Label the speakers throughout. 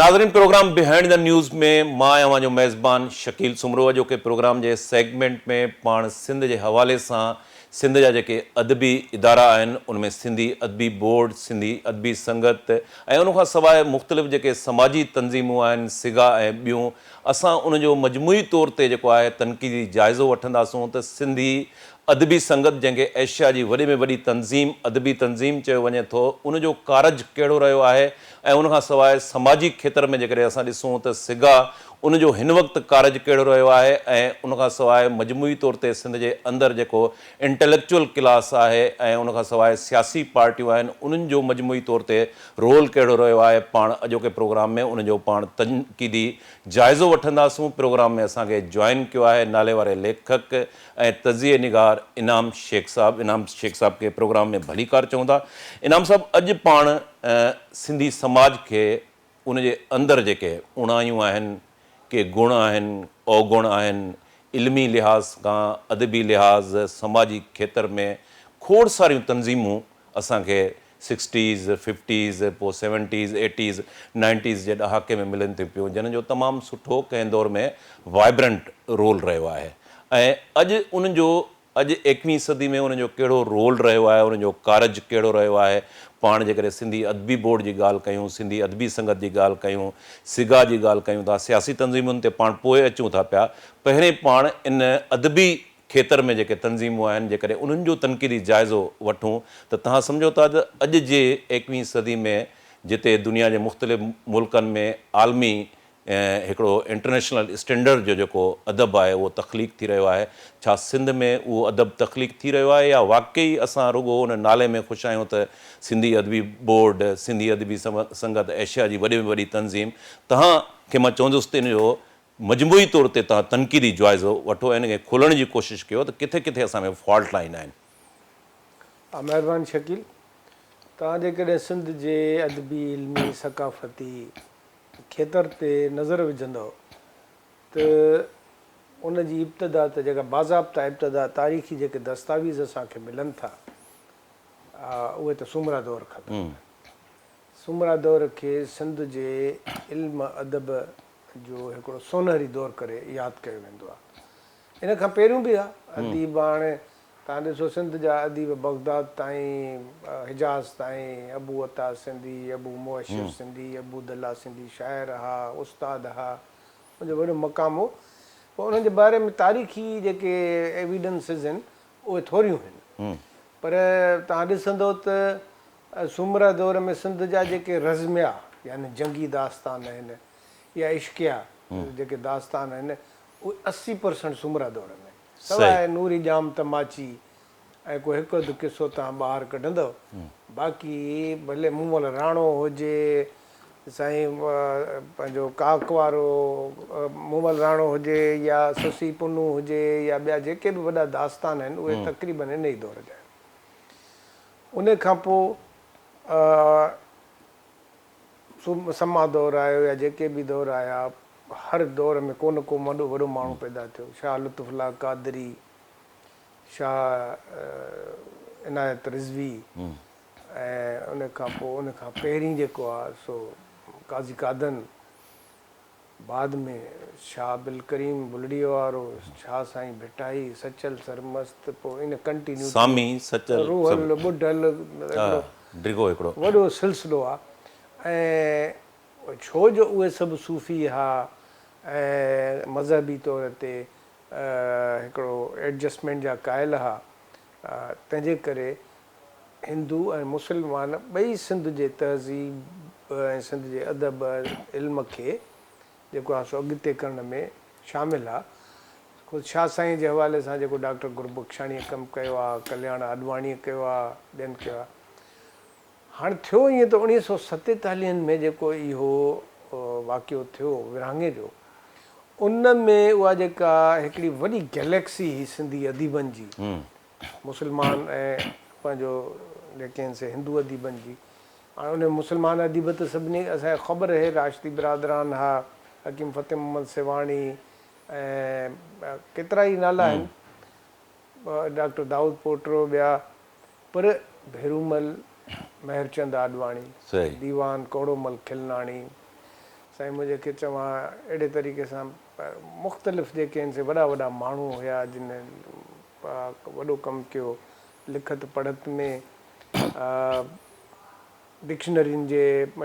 Speaker 1: नाज़रीन, programme behind the news में मां अवां जो मेज़बान शकील सुमरो जो के प्रोग्राम जे सेगमेंट में पाण सिंध के हवाले से सिंध जा जेके अदबी इदारा आहिनि उनमें सिंधी अदबी बोर्ड, सिंधी अदबी संगत ऐं उन खां सवाइ मुख़्तलिफ़ जेके समाजी तंज़ीमूं आहिनि, सिगा ऐं ॿियूं, असां उन जो मजमूई तौर ते जेको आहे तनक़ीदी जाइज़ो वठंदासूं त सिंधी अदबी संगत जंहिंखे एशिया जी वॾे में वॾी तंज़ीम अदबी तंज़ीम चयो वञे थो, उन जो कारज कहिड़ो रहियो आहे ऐं उन खां सवाइ समाजी खेत्र में जेकॾहिं असां ॾिसूं त सिगा उन जो हिन वक़्तु कारज कहिड़ो रहियो आहे ऐं उन खां सवाइ मजमूई तौर ते सिंध जे अंदरि जेको इंटेलेक्चुअल क्लास आहे ऐं उन खां सवाइ सियासी पार्टियूं आहिनि उन्हनि जो मजमूई तौर ते रोल कहिड़ो रहियो आहे, पाण अॼोके प्रोग्राम में उन जो पाण तनक़ीदी जाइज़ो वठंदासूं। प्रोग्राम में असांखे जॉइन कयो आहे नाले वारे लेखक ऐं तज़िए निगार इनाम शेख साहब खे प्रोग्राम में भलीकार चऊं था। इनाम साहब, अॼु पाण सिंधी समाज खे उन जे अंदरि जेके उणायूं आहिनि, के गुण आहिनि, अवगुण आहिनि, इल्मी लिहाज़ खां अदबी लिहाज़ समाजी खेत्र में खोड़ सारियूं तंज़ीमूं असांखे 60s 50s पोइ 70s 80s 90s जे ॾहाके में मिलनि थियूं पियूं, जिन जो तमामु सुठो कंहिं दौर में वाइब्रेंट रोल रहियो आहे ऐं अॼु 21वीं सदी में उनजो कहिड़ो रोल रहियो आहे, उनजो कारज कहिड़ो रहियो आहे। पाण जेकॾहिं सिंधी अदबी बोर्ड जी ॻाल्हि कयूं, सिंधी अदबी संगत जी ॻाल्हि कयूं, सिगा जी ॻाल्हि कयूं था, सियासी तंज़ीमुनि ते पाण पोइ अचूं था पिया, पहिरें पाण इन अदबी खेत्र में जेके तंज़ीमूं आहिनि जेकॾहिं उन्हनि जो तनक़ीदी जाइज़ो वठूं त तव्हां सम्झो था त अॼु जे 21वीं सदी में जिते दुनिया जे मुख़्तलिफ़ मुल्कनि में आलमी हिकिड़ो इंटरनेशनल स्टैंडर्ड जो जेको अदब आहे उहो तख़लीक़ थी रहियो आहे, छा सिंध में उहो अदब तख़लीक़ थी रहियो आहे या वाक़ई असां रुॻो उन नाले में ख़ुशि आहियूं त सिंधी अदबी बोर्ड, सिंधी अदबी संगत एशिया जी वॾे में वॾी तंज़ीम। तव्हांखे मां चवंदुसि त इन जो मजमूई तौर ते तव्हां तनक़ीदी जाइज़ो वठो ऐं इन खे खोलण जी कोशिशि कयो त किथे किथे असां में फॉल्ट लाइन आहिनि।
Speaker 2: महिरबानी शकील, तव्हां जेकॾहिं सिंध जे अदबी इल्मी सकाफ़ती खेत्र ते नज़र विझंदव त उन जी इब्तिदा त जेका बाज़ाब्ता इब्तिदा तारीख़ी जेके दस्तावेज़ असांखे मिलनि था उहे त सुमरा दौर खां सुमरा दौर खे सिंध जे इल्म अदब जो हिकिड़ो सोनहरी दौर करे यादि कयो वेंदो आहे। इन खां पहिरियों बि आहे अदीब, हाणे तव्हां ॾिसो सिंध जा अदीब बगदाद ताईं, हिजाज़ ताईं, अबू अता सिंधी, अबू मुअशिर सिंधी, अबू दल्ला सिंधी शाइर हा, उस्ताद हा, उनजो वॾो मक़ाम हो। पोइ उन्हनि जे बारे में तारीख़ी जेके एविडेंसिस आहिनि उहे थोरियूं आहिनि, पर तव्हां ॾिसंदो त सुमरा दौर में सिंध जा जेके रज़मिया यानी जंगी दास्तान आहिनि या इश्किया जेके दास्तान आहिनि उहे 80% सुमरा दौर में, सवाइ नूरी जाम तमाची ऐं कोई हिकु अधु किसो तव्हां ॿाहिरि कढंदव, बाक़ी भले मूमल राणो हुजे, साईं पंहिंजो काक वारो मूमल राणो हुजे या ससी पुनू हुजे या ॿिया जेके बि वॾा दास्तान आहिनि उहे तक़रीबन इन ई दौर जा आहिनि। उन खां पोइ समा दौर आयो या जेके बि दौर आया, हर दौर में को न को वॾो माण्हू पैदा थियो, शाह लुत्फ़ुल्लाह क़ादरी, शाह इनायत रिज़वी ऐं उन खां पहिरीं जेको आहे सो काज़ी कादन, बाद में शाह अब्दुल करीम बुलड़ीअ वारो, शाह साईं भिटाई, सचल सरमस्त, पोइ इन कंटिन्यू रूहल ॿुढल हिकिड़ो वॾो सिलसिलो आहे। ऐं छो जो उहे सभु सूफ़ी हा ऐं मज़हबी तौर ते हिकिड़ो एडजस्टमेंट जा क़ाइल हा, तंहिंजे करे हिंदू ऐं मुस्लमान ॿई सिंध जे तहज़ीब ऐं सिंध जे अदब इल्म खे जेको आहे सो अॻिते करण में शामिलु आहे। ख़ुदि शाह साईं जे हवाले सां जेको डॉक्टर गुरबख्शाणीअ कमु कयो आहे, कल्याण आडवाणीअ कयो आहे, ॿियनि कयो आहे। हाणे थियो ईअं त 1947 में जेको इहो वाक़ियो थियो विरहाङे जो, उन में उहा जेका हिकिड़ी वॾी गैलेक्सी हुई सिंधी अदीबनि जी, मुस्लमान ऐं पंहिंजो जेके आहिनि से हिंदू अदीबनि जी। हाणे उन मुस्लमान अदीब त सभिनी असांखे ख़बर आहे, राशिदी बिरादरान हा, हकीम फ़तेह मोहम्मद सेवाणी ऐं केतिरा ई नाला आहिनि, डॉक्टर दाऊद पोटरो ॿिया, पर भेरूमल, मेहरचंद आडवाणी, दीवान कोड़ोमल खिलनाणी, साईं मुंहिंजे खे चवां अहिड़े तरीक़े सां मुख़्तलिफ़ जेके आहिनि से वॾा वॾा माण्हू हुया जिन वॾो कमु कयो लिखत पढ़त में, डिक्शनरियुनि जे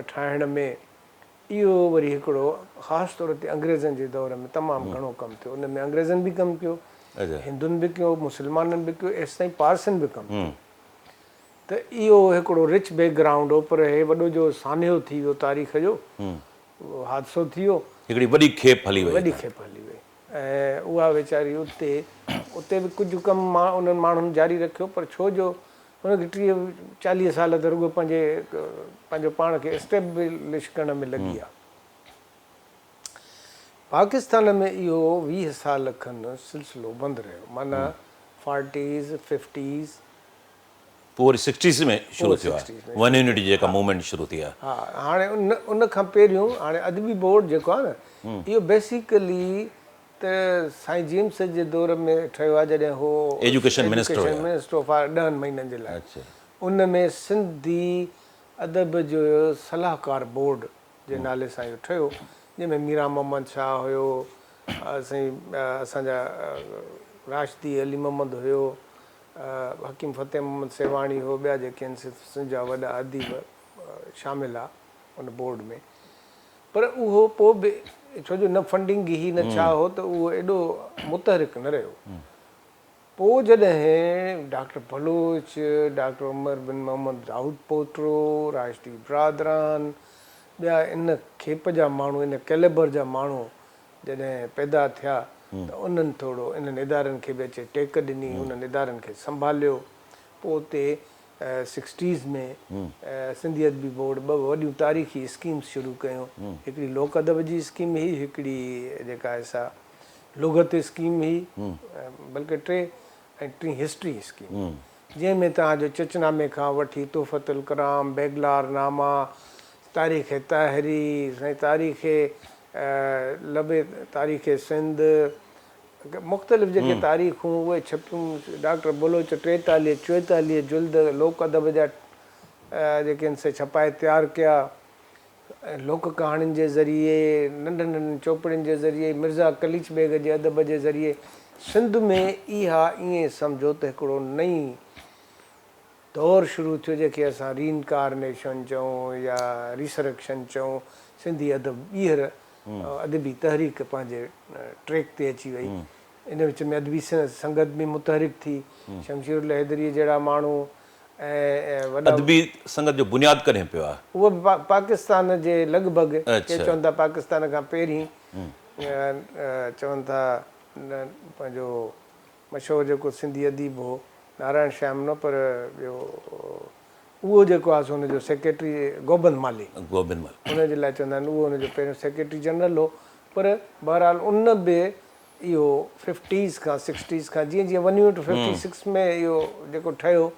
Speaker 2: ठाहिण में। इहो वरी हिकिड़ो ख़ासि तौर ते अंग्रेज़नि जे दौर में तमामु घणो कमु थियो। उन में अंग्रेज़नि बि कमु कयो, हिंदुनि बि कयो, मुस्लमाननि बि कयो, एसि ताईं पारसियुनि बि कमु कयो। त इहो हिकिड़ो रिच बैकग्राउंड हो, पर हे वॾो जो सान्हो थी वियो तारीख़ जो हादसो थी वियो,
Speaker 1: हिकिड़ी वॾी खेप हली वई।
Speaker 2: वॾी खेप हली वई। ऐं उहा वीचारी उते बि कुझु कमु उन्हनि माण्हुनि जारी रखियो, पर छो जो हुनखे 30-40 साल त रुॻो पंहिंजो पाण खे एस्टेब्लिश करण में लॻी आहे। पाकिस्तान में इहो 20 साल खनि सिलसिलो बंदि रहियो, माना 40s 50s,
Speaker 1: पोइ वरी 60s में शुरू थियो आहे, वन यूनिटी जेका मूवमेंट शुरू थी आहे।
Speaker 2: हा, हाणे उन खां पहिरियों हाणे अदबी बोर्ड जेको आहे न, इहो बेसिकली त साईं जेम्स जे दौर में ठहियो आहे, जॾहिं हो
Speaker 1: एजुकेशन मिनिस्टर
Speaker 2: ऑफ 10 महीननि जे लाइ। उन में सिंधी अदब जो सलाहकार बोर्ड जे नाले सां इहो ठहियो, जंहिंमें मीरा मोहम्मद शाह हुयो, असांजा राशिदी अली मोहम्मद हुयो, हकीम फ़तेह मोहम्मद सेवाणी हो, ॿिया जेके आहिनि सिंध जा वॾा अदीब शामिल आहे उन बोर्ड में। पर उहो पोइ बि छो जो न फंडिंग ई न छा हो, त उहो एॾो मुतहरिक न रहियो। पोइ जॾहिं डॉक्टर बलोच, डॉक्टर उमर बिन मोहम्मद दाऊद पोटरो, राशिदी बिरादरान, ॿिया इन खेप जा माण्हू, इन कैलेबर जा माण्हू जॾहिं पैदा थिया, त उन्हनि थोरो इन्हनि इदारनि खे बि अचे टेक ॾिनी, उन्हनि इदारनि खे संभालियो। पोइ उते 60s में सिंधी अदबी बोर्ड 2 वॾियूं तारीख़ी स्कीम्स शुरू कयूं। हिकिड़ी लोक अदब जी स्कीम हुई, हिकिड़ी जेका आहे सा लुगत स्कीम हुई, बल्कि 3 ऐं 3 हिस्ट्री स्कीम, जंहिंमें तव्हांजो चचनामे खां वठी तोहफ़तुल कलाम, बेगलार नामा, तारीख़ ताहिरी, तारीख़ लबे, तारीख़ सिंध, मुख़्तलिफ़ जेके तारीख़ूं उहे छपियूं। डॉक्टर बलोच 43-44 जुल्द लोक अदब जा जेके आहिनि से छपाए तयारु कया। लोक कहाणियुनि जे ज़रिए, नंढनि नंढनि चोपड़ियुनि जे ज़रिए, मिर्ज़ा कलीच बेग जे अदब जे ज़रिए सिंध में इहा ईअं सम्झो त हिकिड़ो नई दौरु शुरू थियो, जेके असां रीइनकारनेशन चऊं या रिसरेक्शन चऊं। सिंधी अदब ॿीहर अदबी तहरीक पंहिंजे ट्रैक ते अची वई। इन विच में अदबी संगत बि मुतहरिक थी, शमशीरुल हैदरी जहिड़ा माण्हू ऐं वॾा।
Speaker 1: अदबी संगत जो बुनियादु कॾहिं पियो आहे?
Speaker 2: उहो बि पाकिस्तान जे लॻभॻि, के चवनि था पाकिस्तान खां पहिरीं, चवनि था पंहिंजो मशहूरु जेको सिंधी अदीब हो नारायण श्याम न, पर ॿियो उहो जेको आहे सो हुनजो सेक्रेटरी गोबिंद माली, हुनजे लाइ चवंदा आहिनि उहो हुनजो पहिरियों सेक्रेटरी जनरल हो। पर बहरहाल उन बि इहो 50s खां 60s खां जीअं जीअं 1 to 56 में इहो जेको ठहियो,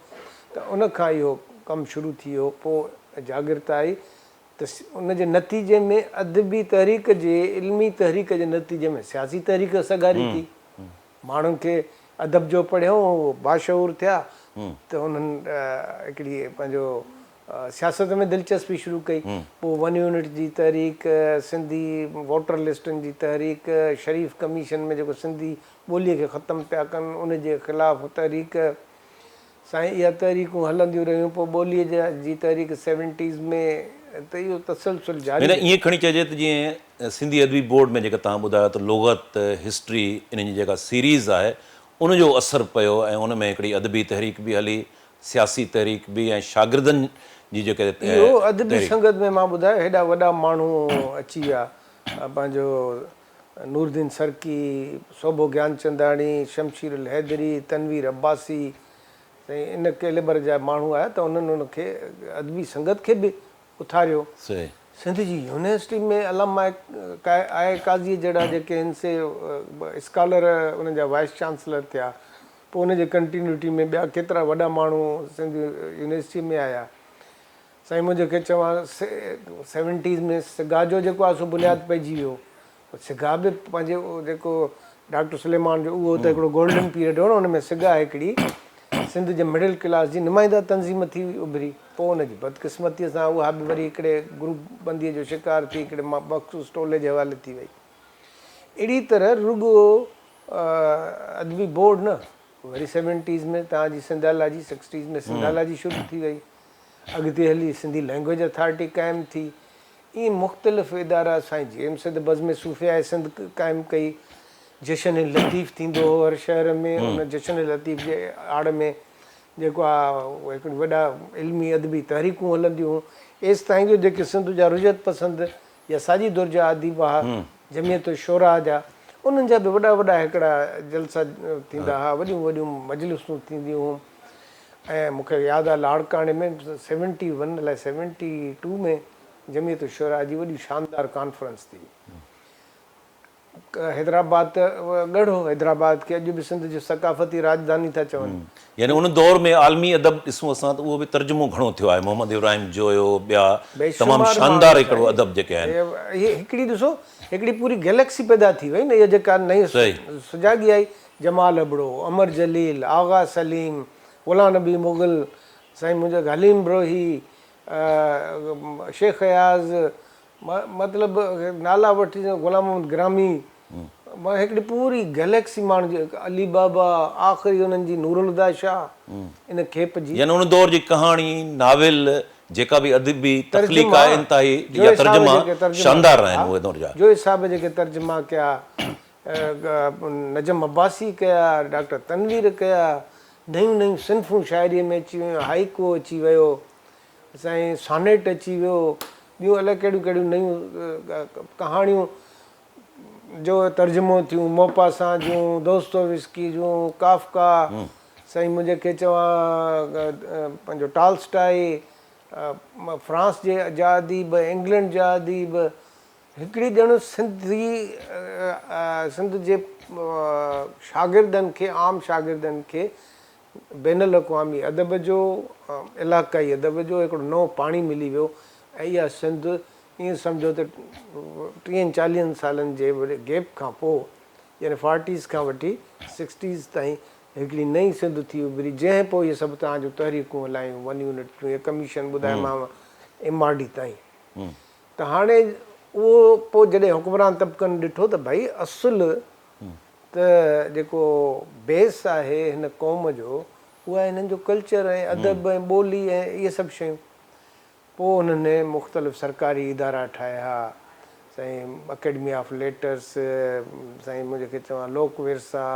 Speaker 2: त उन खां इहो कमु शुरू थी वियो। पोइ जागृत आई त उनजे नतीजे में अदबी तहरीक जे, इल्मी तहरीक जे नतीजे में सियासी तहरीक सगारी थी। माण्हुनि खे अदब जो पढ़ियो, बाशऊर थिया, त उन्हनि हिकिड़ी पंहिंजो सियासत में दिलचस्पी शुरू कई। पोइ 1 यूनिट जी तहरीक, सिंधी वोटर लिस्टनि जी तहरीक, शरीफ़ कमीशन में जेको सिंधी ॿोलीअ खे ख़तमु पिया कनि उनजे ख़िलाफ़ु तहरीक, साईं इहा तहरीकूं हलंदियूं रहियूं। पोइ ॿोलीअ जी तहरीक 70s में, त इहो तसलसल जारी।
Speaker 1: ईअं खणी चइजे त जीअं सिंधी अदबी बोर्ड में जेका तव्हां ॿुधायो त लुग़त, हिस्ट्री, इन्हनि जी जेका सीरीज़ आहे उनजो असरु पियो, ऐं उन में हिकिड़ी अदबी तहरीक बि हली, सियासी तहरीक बि, ऐं शागिर्दनि जी जेके
Speaker 2: इहो अदबी संगत में मां ॿुधायो हेॾा वॾा माण्हू अची विया, पंहिंजो नूरदीन सरकी, सोभो ज्ञानचंदाणी, शमशीरुल हैदरी, तनवीर अब्बासी, इन कैलेबर जा माण्हू आया, त उन्हनि उनखे अदबी संगत खे बि उथारियो। सिंध जी यूनिवर्सिटी में अलामा आहे काज़ी जहिड़ा जेके आहिनि से स्कॉलर उन्हनि जा वाइस चांसलर थिया। पोइ उनजे कंटिन्यूटी में ॿिया केतिरा वॾा माण्हू सिंध यूनिवर्सिटी में आया। साईं मुंहिंजे खे चवां 70s में सिगा जो जेको आहे सो बुनियादु पइजी वियो। सिगा बि पंहिंजे जेको डॉक्टर सुलेमान जो उहो त हिकिड़ो गोल्डन पीरियड हो न, हुन में सिगा हिकिड़ी सिंध जे मिडिल क्लास जी नुमाइंदा तंज़ीम थी उभरी। पोइ हुनजी बदकिस्मतीअ सां उहा बि वरी हिकिड़े ग्रुप बंदीअ जो शिकार थी हिकिड़े मख़सूस टोले जे हवाले थी वई। अहिड़ी तरह रुॻो अदबी बोर्ड न वरी 70s में तव्हांजी सिंधाला जी 60s में सिंधाला जी शुरू थी वई, अॻिते हली सिंधी लैंग्वेज अथॉरिटी क़ाइमु थी। ईअं मुख़्तलिफ़ इदारा साईं जेम्स बज़्म सूफ़िया सिंध क़ाइमु कई। जशन लतीफ़ थींदो हो हर शहर में, उन जशन लतीफ़ जे आड़ में जेको आहे हिकिड़ी वॾा इल्मी अदबी तहरीकूं हलंदियूं हुयूं। एसि ताईं जो जेके सिंध जा रुजत पसंदि या साजी दौर जा अदीब हुआ, जमियत शोरा जा, उन्हनि जा बि वॾा वॾा हिकिड़ा जलसा थींदा हुआ, वॾियूं वॾियूं मजलिसूं थींदियूं हुयूं। ऐं मूंखे यादि आहे लाड़काणे में 71 अलाए 72 में जमियत शोरा जी वॾी शानदार कॉन्फ्रेंस थी। हैदराबाद त ॻढ़ो हैदराबाद खे अॼु बि सिंध जो सकाफ़ती राजधानी था चवनि।
Speaker 1: यानी उन दौर में आलमी अदब ॾिसूं असां त उहो बि तर्जुमो घणो थियो आहे। मोहम्मद इब्राहिम जोयो, ॿिया तमामु शानदार हिकिड़ो अदब जेके आहिनि।
Speaker 2: इहे हिकिड़ी ॾिसो हिकिड़ी पूरी गैलेक्सी पैदा थी वई न, इहा जेका नई सुजाॻी आई, जमाल अबड़ो, अमर जलील, आगा सलीम, गुलाम नबी मुग़ल, साईं मुंहिंजो हलीम ब्रोही, शेख अयाज़, मतिलबु नाला वठी गुलाम मोहम्मद ग्रामी, हिकिड़ी पूरी गैलेक्सी माण्हू जी, अली बाबा, आख़िरी उन्हनि जी नूरुल शाह इन खेप जी।
Speaker 1: यानी उन दौर जी कहाणी, नाविल, जेका बि अदबी तख़लीक़ आहे, इंतहाई या तर्जुमा शानदार आहिनि उहे दौर जा।
Speaker 2: जो हिसाब जेके तर्जुमा कया, नजम अब्बासी कया, डॉक्टर तनवीर कया, नयूं नयूं सिन्फ़ूं शाइरीअ में अची वियूं, हाइको अची वियो, साईं सॉनेट अची वियो, ॿियूं अलाए कहिड़ियूं कहिड़ियूं नयूं कहाणियूं जो तर्जुमो थियूं, मोपासां जूं, दोस्तोविस्की जूं, काफ़का, साईं मुंहिंजे खे चवां पंहिंजो टाल्स्टाई, फ्रांस जा अदीब, इंग्लैंड जा अदीब, हिकिड़ी ॼण सिंध जे शागिर्दनि खे, आम शागिर्दनि खे बैनुल अक़वामी अदब जो, इलाक़ाई अदब जो हिकिड़ो नओं पाणी मिली वियो। ऐं इहा सिंध ईअं सम्झो त 30-40 सालनि जे गैप खां पोइ, यानी 40s खां वठी 60s ताईं हिकिड़ी नई सिंध थी उभरी, जंहिं पोइ इहे सभु तव्हांजूं तहरीकूं हलायूं, 1 यूनिट थियूं, कमीशन ॿुधायोमांव, MRD ताईं। त हाणे उहो पोइ जॾहिं हुक्मरान तबिक़नि ॾिठो त भई असुलु त जेको बेस आहे हिन क़ौम जो, उहा हिननि जो कल्चर ऐं अदब ऐं ॿोली ऐं इहे सभु शयूं। पोइ हुननि मुख़्तलिफ़ सरकारी इदारा ठाहिया, साईं अकेडमी ऑफ लेटर्स, साईं मुंहिंजे खे चवां लोक विरसा,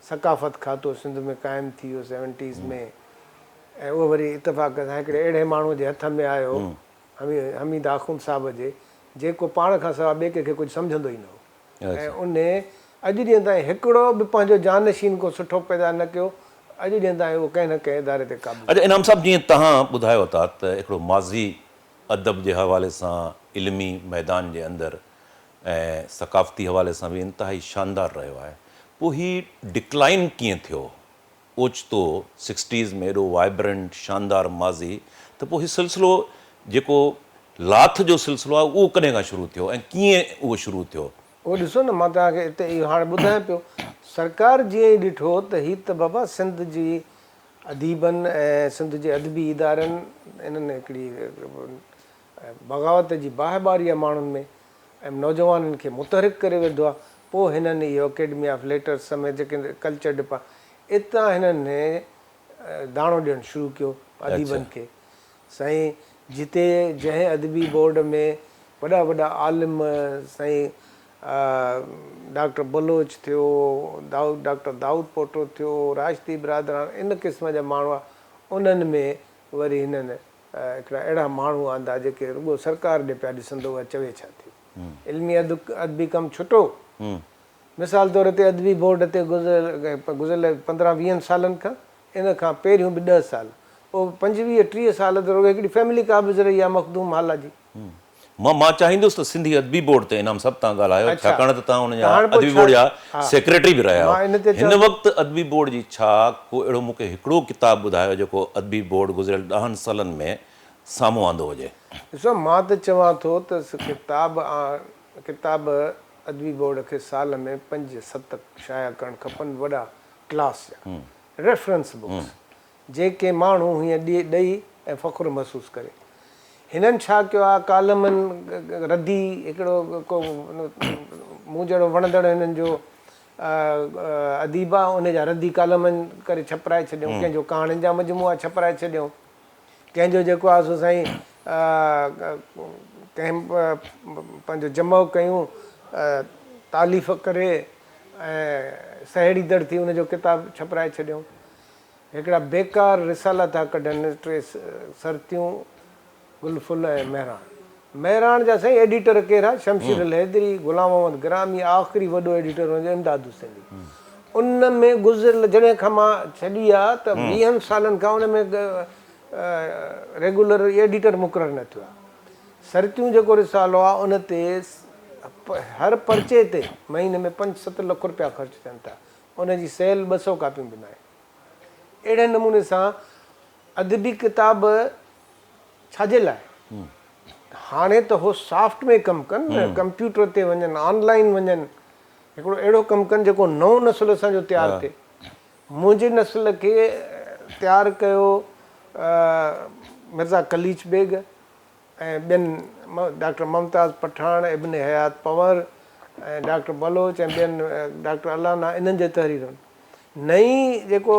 Speaker 2: सकाफ़त खातो सिंध में क़ाइमु थी वियो 70s में। ऐं उहो वरी इतफ़ाक़ सां हिकिड़े अहिड़े माण्हू जे हथ में आयो, हमीद आख़ुंद साहिब जे, जेको पाण खां सवाइ ॿिए कंहिंखे कुझु सम्झंदो ई न हो। ऐं उन अॼु ॾींहं ताईं हिकिड़ो बि पंहिंजो जानशीन को सुठो पैदा न कयो। अॼु ॾींहं ताईं उहो कंहिं न कंहिं इदारे ते क़ाबिल।
Speaker 1: अच्छा इनाम साहब, जीअं तव्हां ॿुधायो था त हिकिड़ो माज़ी अदब जे हवाले सां, इल्मी मैदान जे अंदरि ऐं सकाफ़ती हवाले सां बि इंतिहाई शानदार रहियो आहे, पोइ हीउ डिक्लाइन कीअं थियो ओचितो 60s में एॾो वाइब्रेंट शानदार माज़ी, त पोइ हीउ सिलसिलो जेको लाथ जो सिलसिलो आहे उहो कॾहिं खां शुरू थियो ऐं कीअं उहो शुरू थियो?
Speaker 2: उहो ॾिसो न, मां तव्हांखे हिते इहो हाणे ॿुधायां पियो, सरकार जीअं ई ॾिठो त हीअ त बाबा सिंध जी अदीबनि ऐं सिंध जे अदबी इदारनि इन्हनि हिकिड़ी बग़ावत जी बाहिबारी आहे माण्हुनि में ऐं नौजवाननि खे मुतहरिक करे वेंदो आहे। पोइ हिननि इहो अकेडमी ऑफ लेटर्स समेत जेके कल्चर डिपा, इतां हिननि दाणो ॾियणु शुरू कयो अदीबनि खे। साईं जिते जंहिं अदबी बोर्ड में वॾा वॾा आलिम, साईं डॉक्टर बलोच थियो, डॉक्टर दाऊद पोटो थियो, राजती बिरादरान, इन क़िस्म जा माण्हू आहे, उन्हनि में वरी हिननि हिकिड़ा अहिड़ा माण्हू आंदा जेके रुॻो सरकार ॾे पिया ॾिसंदो उहा चवे छा थियो। इल्मी अदबी कमु छुटो, मिसाल तौर ते अदबी बोर्ड ते गुज़िरियल 15-20 सालनि खां, इन खां पहिरियों बि 10 साल, पोइ 25-30 साल त रुॻो हिकिड़ी फैमिली क़ाबिज़ रही आहे मखदूम हाला जी।
Speaker 1: मां चाहींदुसि त सिंधी अदबी बोर्ड ते इनाम साहब तव्हां ॻाल्हायो, छाकाणि त तव्हां हुन जा अदबी बोर्ड जा सेक्रेटरी बि रहिया आहियो। हिन वक़्तु अदबी बोर्ड जी छा को अहिड़ो मूंखे हिकिड़ो किताबु ॿुधायो जेको अदबी बोर्ड गुज़िरियल 10 सालनि में साम्हूं आंदो हुजे?
Speaker 2: ॾिसो, मां त चवां थो त किताब अदबी बोर्ड खे साल में 5-7 शाया करणु खपनि, वॾा क्लास जा रेफरेंस बुक्स, जेके माण्हू हीअं ॾेई ऐं फ़ख़ुरु महसूसु करे। हिननि छा कयो आहे, कालमनि रदी हिकिड़ो को मूं जहिड़ो वणंदड़ हिननि जो अदीब आहे, उन जा रदी कालमनि करे छपराए छॾियऊं, कंहिंजो कहाणियुनि जा मजमूआ छपराए छॾियऊं, कंहिंजो जेको आहे सो साईं कंहिं पंहिंजो जमो कयूं तालीफ़ करे ऐं सहेड़ी दड़ थी उनजो किताबु छपराए छॾियऊं। हिकिड़ा बेकार रिसाला था कढनि, 3 सरतियूं, गुलफुल ऐं महराण जा साईं एडिटर केरु आहे, शमशीर अल हैदरी, गुलाम मोहम्मद ग्रामी, आख़िरी वॾो एडिटर हुनजो इमदाद हुसैनी। उन में गुज़िरियल जॾहिं खां मां छॾी आहे त 20 सालनि खां उन में रेगुलर एडिटर मुक़ररु न थियो आहे। सरतियूं जेको रिसालो आहे उन ते हर पर्चे ते महीने में 5-7 लख रुपया ख़र्च थियनि था, उनजी सेल 200 कापियूं बि न आहे। अहिड़े नमूने सां अदबी किताब छाजे लाइ, हाणे त हो सॉफ्ट में कमु कनि न, कंप्यूटर ते वञनि, ऑनलाइन वञनि, हिकिड़ो अहिड़ो कमु कनि जेको नओं नस्ल असांजो तयारु थिए। मुंहिंजी नस्ल खे तयारु कयो मिर्ज़ा कलीच बेग ऐं ॿियनि डॉक्टर मुमताज़ पठान, इब्न हयात पवर ऐं डॉक्टर बलोच ऐं ॿियनि डॉक्टर अलाना, इन्हनि जे तहरीरुनि। नई जेको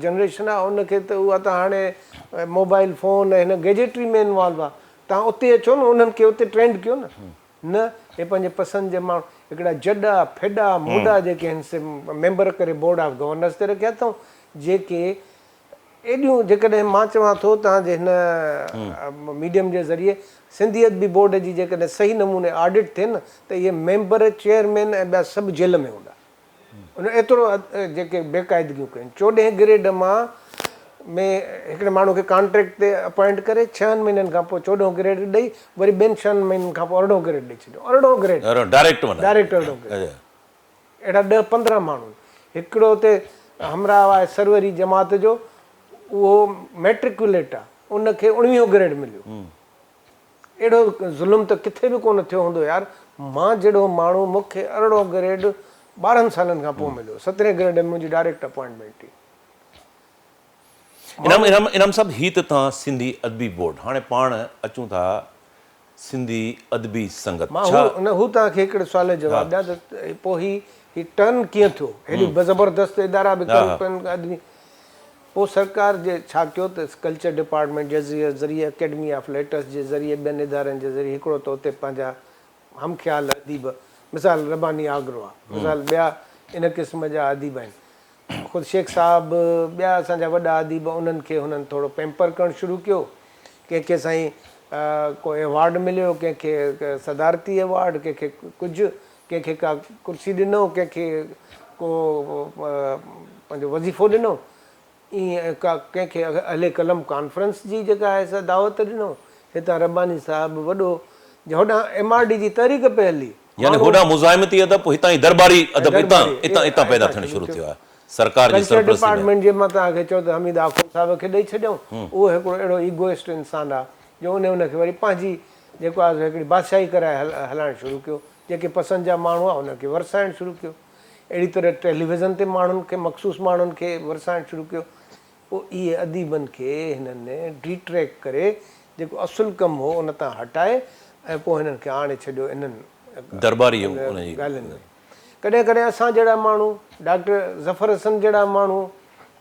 Speaker 2: जनरेशन आहे उनखे त उहा त हाणे मोबाइल फ़ोन ऐं हिन गैजेट्री में इन्वॉल्व आहे। तव्हां उते अचो न, उन्हनि खे उते ट्रेंड कयो न हे पंहिंजे पसंदि जे माण्हू हिकिड़ा जॾा फेडा मुडा जेके आहिनि से मेंबर करे बोर्ड ऑफ गवर्नर्स ते रखिया अथऊं, जेके एॾियूं जेकॾहिं मां चवां थो तव्हांजे हिन मीडियम जे ज़रिए सिंधी अदबी बोर्ड जी जेकॾहिं सही नमूने ऑडिट थिए न त इहे मेंबर, चेयरमैन ऐं ॿिया सभु जेल में हूंदा। उन एतिरो जेके बेक़ाइदगियूं कयूं। 14 ग्रेड मां में हिकिड़े माण्हू खे कॉन्ट्रैक्ट ते अपॉइंट करे 6 महीननि खां पोइ 14 ग्रेड ॾेई वरी ॿियनि 6 महीननि खां पोइ 18 ग्रेड ॾेई छॾियो। 18 ग्रेड डायरेक्ट 18 ग्रेड। अहिड़ा 10-15 माण्हू। हिकिड़ो हुते हमराह आहे सरवरी जमात जो, उहो मैट्रिकुलेट आहे, उनखे 19 ग्रेड मिलियो। अहिड़ो ज़ुल्म त किथे बि कोन थियो हूंदो यार। मां जहिड़ो माण्हू, मूंखे 18 ग्रेड 12 सालनि खां पोइ मिलियो, 17 ग्रेड में मुंहिंजी डायरेक्ट अपॉइंटमेंट हुई।
Speaker 1: इनाम साहब, ही त तव्हां सिंधी अदबी बोर्ड, हाणे पाण अचूं था सिंधी अदबी संगत,
Speaker 2: मां हू तव्हांखे हिकिड़े सुवाल जो जवाबु ॾियां त पोइ ही टर्न कीअं थियो, हेॾी ज़बरदस्त इदारा बि कनि पिया अदबी। पोइ सरकार जे छा कयो त कल्चर डिपार्टमेंट जे ज़रिए, अकेडमी ऑफ लेटर्स जे ज़रिए, ॿियनि इदारनि जे ज़रिए हिकिड़ो त उते पंहिंजा हमख़्याल अदीब, मिसाल रबानी आगरो आहे, मिसाल ॿिया इन क़िस्म जा अदीब आहिनि, ख़ुदि शेख साहिबु, ॿिया असांजा वॾा अदीब, उन्हनि खे हुननि थोरो पैम्पर करणु शुरू कयो। कंहिंखे साईं को एवॉर्ड मिलियो, कंहिंखे सदारती एवॉर्ड, कंहिंखे कुझु, कंहिंखे का कुर्सी ॾिनो, कंहिंखे को पंहिंजो वज़ीफ़ो ॾिनो, ईअं का कंहिंखे अहले कलम कॉन्फ्रेंस जी जेका आहे सा दावत ॾिनो। हितां रबानी साहिबु वॾो होॾां MRD जी तहरीक पे हली,
Speaker 1: यानी होॾां मुज़ाहिमती अदब, हितां ई दरबारी अदब हितां पैदा थियणु शुरू थियो आहे। सरकार जी
Speaker 2: कल्चर डिपार्टमेंट जे मां तव्हांखे चओ त हमीद आख़ुर साहिब खे ॾेई छॾियऊं। उहो हिकिड़ो अहिड़ो ईगोइस्ट इंसानु आहे जो उनखे वरी पंहिंजी जेको आहे हिकिड़ी बादशाही कराए हलाइणु शुरू कयो। जेके पसंदि जा माण्हू आहे उनखे वरसाइणु शुरू कयो। अहिड़ी तरह टेलीविज़न ते माण्हुनि खे, मख़सूस माण्हुनि खे वरसाइणु शुरू कयो। पोइ इहे अदीबनि खे हिननि डिट्रैक करे जेको असुलु कमु हो उन तां हटाए ऐं पोइ हिननि खे आणे छॾियो इन्हनि
Speaker 1: दरबारी
Speaker 2: ॻाल्हियुनि में। कॾहिं कॾहिं असां जहिड़ा माण्हू, डॉक्टर ज़फ़र हसन जहिड़ा माण्हू,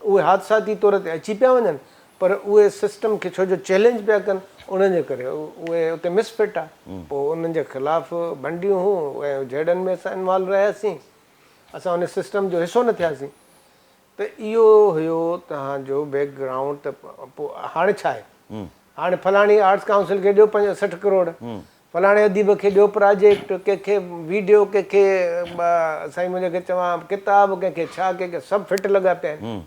Speaker 2: उहे हादसाती तौर ते अची पिया वञनि, पर उहे सिस्टम खे छो जो चैलेंज पिया कनि, उन्हनि जे करे उहे उते मिसफिट आहे। पोइ उन्हनि जे ख़िलाफ़ु भंडियूं हुयूं ऐं जहिड़नि में असां इन्वॉल्व रहियासीं, असां उन सिस्टम जो हिसो न थियासीं। त इहो हुयो तव्हांजो बैकग्राउंड। त पोइ हाणे छा आहे, हाणे फलाणी आर्ट्स काउंसिल खे ॾियो 65 करोड़, फलाणे अदीब खे ॾियो प्रोजेक्ट, कंहिंखे वीडियो, कंहिंखे साईं मुंहिंजे चवां किताब, कंहिंखे छा, कंहिंखे सभु फिट लॻा पिया आहिनि।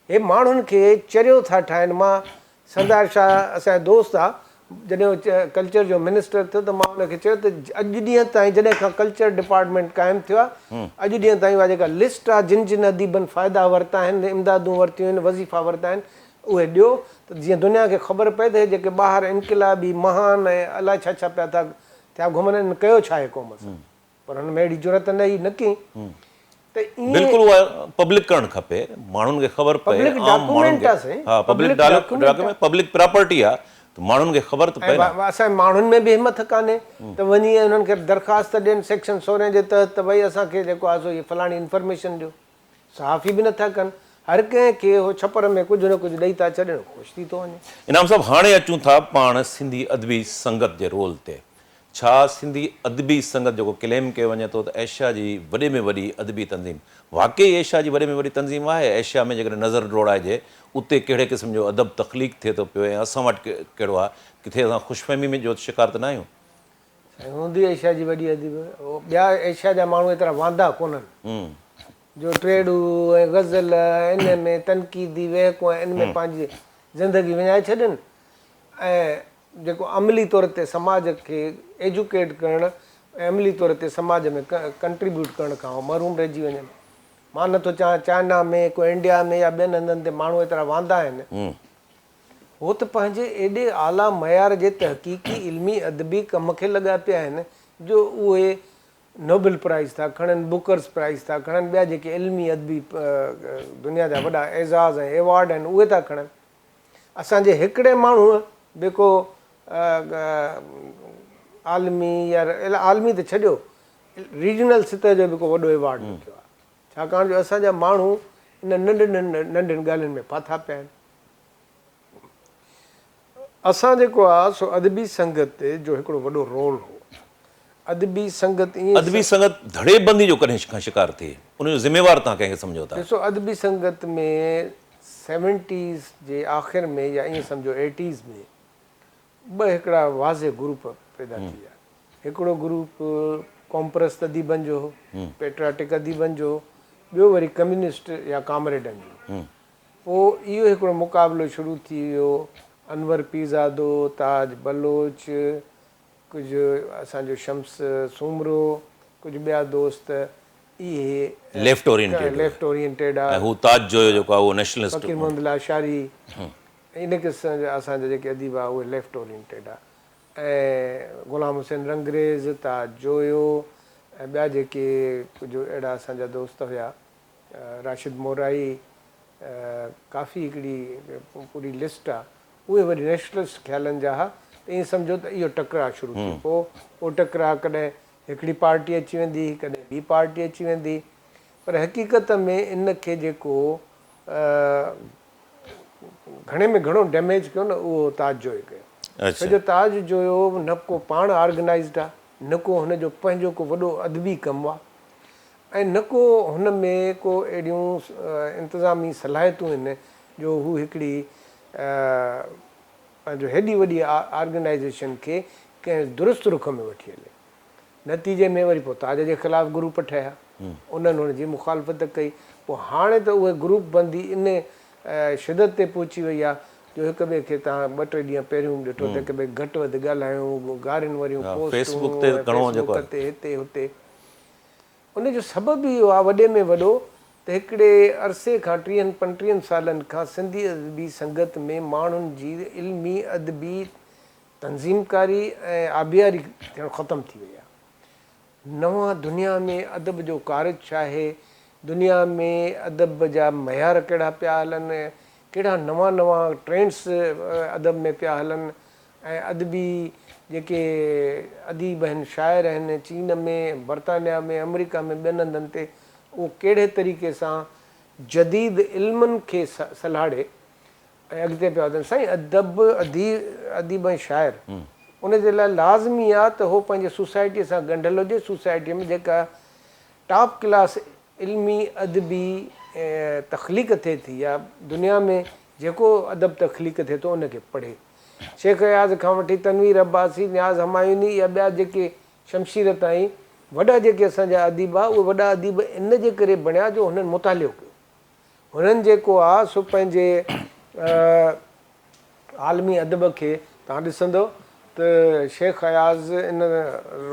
Speaker 2: हे माण्हुनि खे चरियो था ठाहिनि। मां सरदार शाह असांजो दोस्त आहे, जॾहिं कल्चर जो मिनिस्टर थियो त मां हुनखे चयो त अॼु ॾींहं ताईं जॾहिं खां कल्चर डिपार्टमेंट क़ाइमु थियो आहे, अॼु ॾींहं ताईं उहा जेका लिस्ट आहे जिन जिन अदीबनि फ़ाइदा वरिता आहिनि, इमदादूं वरितियूं आहिनि, वज़ीफ़ा वरिता आहिनि, उहे ॾियो त जीअं दुनिया खे ख़बर पए त जेके ॿाहिरि इनक़िलाबी महान ऐं अलाए छा छा पिया था घुमनि, कयो छा आहे क़ौम सां। पर हुन में अहिड़ी ज़रूरत न हुई, न कई। त ईअं
Speaker 1: बिल्कुलु उहा पब्लिक करणु खपे, माण्हुनि खे ख़बर पए,
Speaker 2: Public
Speaker 1: आम माण्हुनि
Speaker 2: document आहे
Speaker 1: खे।
Speaker 2: साईं,
Speaker 1: हा, public
Speaker 2: public document
Speaker 1: document, public property आहे, त माण्हुनि खे ख़बर त पए
Speaker 2: ऐं
Speaker 1: न।
Speaker 2: असांजे माण्हुनि में बि हिमत कान्हे त वञी हुननि खे दरख़्वास्त ॾियनि सेक्शन 16 जे तहत त भई असांखे जेको आहे सो इहे फलाणी इंफॉर्मेशन ॾियो। सहाफ़ी बि नथा कनि, हर कंहिंखे उहो छपर में कुझु न कुझु ॾेई था छॾनि, ख़ुशि थी थो वञे।
Speaker 1: इनाम साहब, हाणे अचूं था पाण सिंधी अदबी संगत जे रोल ते। छा सिंधी अदबी संगत जेको क्लेम कयो वञे थो त एशिया जी वॾे में वॾी अदबी तंज़ीम, वाकई एशिया जी वॾे में वॾी तंज़ीम आहे? एशिया में जेकॾहिं नज़र दौड़ाइजे उते कहिड़े क़िस्म जो अदब तख़लीक़ थिए थो पियो ऐं असां वटि कहिड़ो आहे? किथे असां ख़ुशफ़हमी में जो शिकार त न आहियूं?
Speaker 2: ऐं हूंदी एशिया जी वॾी अदब, ॿिया एशिया जा माण्हू एतिरा वांदा कोन्हनि जो ट्रेडू ऐं गज़ल इन में तनक़ीदी वहकूं इन में पंहिंजी ज़िंदगी विञाए छॾनि ऐं जेको अमली तौर ते समाज खे एजुकेट करणु ऐं अमली तौर ते समाज में कंट्रीब्यूट करण खां महरूम रहिजी वञनि। मां नथो चाहियां चाइना में को इंडिया में या ॿियनि हंधनि ते माण्हू एतिरा वांदा आहिनि, हो त पंहिंजे एॾे आला मयार जे तहक़ीक़ी इल्मी अदबी कम खे लॻा पिया आहिनि जो उहे नोबेल प्राइज़ था खणनि, बुकर्स प्राइज़ था खणनि, ॿिया जेके इल्मी अदबी दुनिया जा वॾा एज़ाज़ ऐं एवॉर्ड आहिनि उहे था खणनि। असांजे हिकिड़े माण्हूअ जेको आलमी या आलमी त छॾियो, रीजनल सतह जो बि को वॾो एवॉर्ड वरितो आहे, छाकाणि जो असांजा माण्हू इन नंढियुनि ॻाल्हियुनि में फाथा पिया आहिनि। असां जेको आहे सो अदबी संगत जो हिकिड़ो वॾो रोल हो। अदबी संगत ईअं,
Speaker 1: अदबी संगत धड़ेबंदी जो कॾहिं खां शिकार थिए, उनजो ज़िम्मेवार तव्हां कंहिंखे सम्झो था?
Speaker 2: ॾिसो, अदबी संगत में 70s जे आख़िर में या ईअं सम्झो 80s में ॿ हिकिड़ा वाज़े ग्रुप पैदा थी विया। हिकिड़ो ग्रुप कॉम्प्रस्त अदीबनि जो हो, पेट्रियाटिक अदीबनि जो, ॿियो वरी कम्युनिस्ट या कामरेडनि जो। पोइ इहो हिकिड़ो मुक़ाबिलो शुरू थी वियो, अनवर पीज़ादो, ताज बलोच, कुझु असांजो शम्स सुमरो, कुझु ॿिया दोस्त, इहे
Speaker 1: लेफ्ट
Speaker 2: ओरिएंटेड आहे।
Speaker 1: ऐं हू ताज जो जेको आहे उहो नेशनलिस्ट।
Speaker 2: फ़कीर मोहम्मद लाशारी, इन क़िस्म जा असांजा जेके अदीब आहे उहे लेफ्ट ओरिएंटेड आहे। ऐं ग़ुलाम हुसैन रंगरेज़, ताज जोयो ऐं ॿिया जेके कुझु अहिड़ा असांजा दोस्त हुआ, राशिद मोराई, काफ़ी हिकिड़ी पूरी लिस्ट आहे, उहे वरी नेशनलिस्ट ख़्यालनि जा हुआ। त ईअं सम्झो त इहो टकराउ शुरू थियो। पोइ टकराउ कॾहिं हिकिड़ी पार्टी अची वेंदी, कॾहिं ॿी पार्टी अची वेंदी, पर हक़ीक़त में इन खे जेको घणे में घणो डैमेज कयो न उहो ताज जोयो कयो। सॼो ताज जोयो न को पाण ऑर्गेनाइज़ड आहे, न को हुनजो पंहिंजो को वॾो अदबी कमु आहे, ऐं न को हुन में को अहिड़ियूं इंतिज़ामी सलाहियतूं आहिनि जो हू हिकिड़ी पंहिंजो हेॾी वॾी ऑर्गेनाइज़ेशन खे कंहिं दुरुस्त रुख में वठी हले। नतीजे में वरी पोइ ताज जे ख़िलाफ़ु ग्रुप ठहिया, उन्हनि हुनजी मुखालफ़त कई। पोइ हाणे त उहे ग्रुप बंदी इन शिदत ते पहुची वई आहे जो हिक ॿिए खे तव्हां 2-3 ॾींहं पहिरियों ॾिठो त हिक ॿिए घटि वधि ॻाल्हायूं, गारियुनि वरियूं पोस्टूं ते हिते हुते। उनजो सबबु इहो आहे वॾे में वॾो त हिकिड़े अरसे खां 30-35 सालनि खां सिंधी अदबी संगत में माण्हुनि जी इल्मी अदबी तंज़ीमकारी ऐं आबियारी थियणु ख़तमु थी वई आहे। नवां दुनिया में अदब जो कारज छा आहे, दुनिया में अदब जा मयार कहिड़ा पिया हलनि, कहिड़ा नवां ट्रेंड्स अदब में पिया हलनि, ऐं अदबी जेके अदीब आहिनि, शाइर आहिनि, चीन में, बर्तानिया में, अमेरिका में, ॿियनि हंधनि ते उहो कहिड़े तरीक़े सां जदीद इल्मनि खे सलाड़े ऐं अॻिते पिया वधनि। साईं, अदब अदीब ऐं शाइर उन जे लाइ लाज़मी आहे त उहो पंहिंजे सोसाइटीअ सां ॻंढियलु हुजे। सोसाइटीअ में जेका टॉप क्लास इल्मी अदबी तख़लीक़ थिए थी या दुनिया में जेको अदब तख़लीक़ थिए थो उनखे पढ़े। शेख रियाज़ खां वठी तनवीर अब्बासी, नियाज़ हमायूनी या ॿिया जेके शमशीर ताईं वॾा जेके असांजा अदीब आहे, उहे वॾा अदीब इन जे करे बणिया जो हुननि मुतालियो कयो। हुननि जेको आहे सो पंहिंजे आलमी अदब खे तव्हां ॾिसंदव त शेख रियाज़ इन